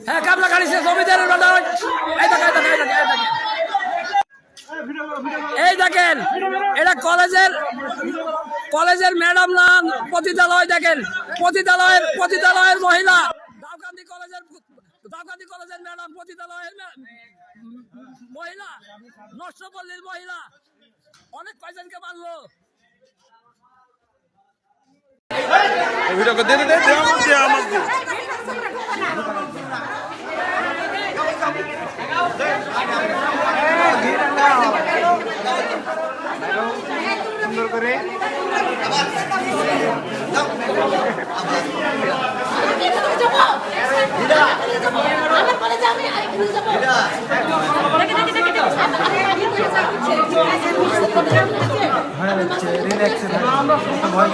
হ্যাঁ কামলা গাড়িছে জমিদারের বেলা এই দেখেন এটা কলেজের ম্যাডাম না পতিতালয় দেখেন পতিতালয়ের মহিলা দাউকান্দি কলেজের ম্যাডাম পতিতালয়ের মহিলা নষ্টপল্লীর মহিলা অনেক কয়জনকে মারলো সুন্দর করে ভয়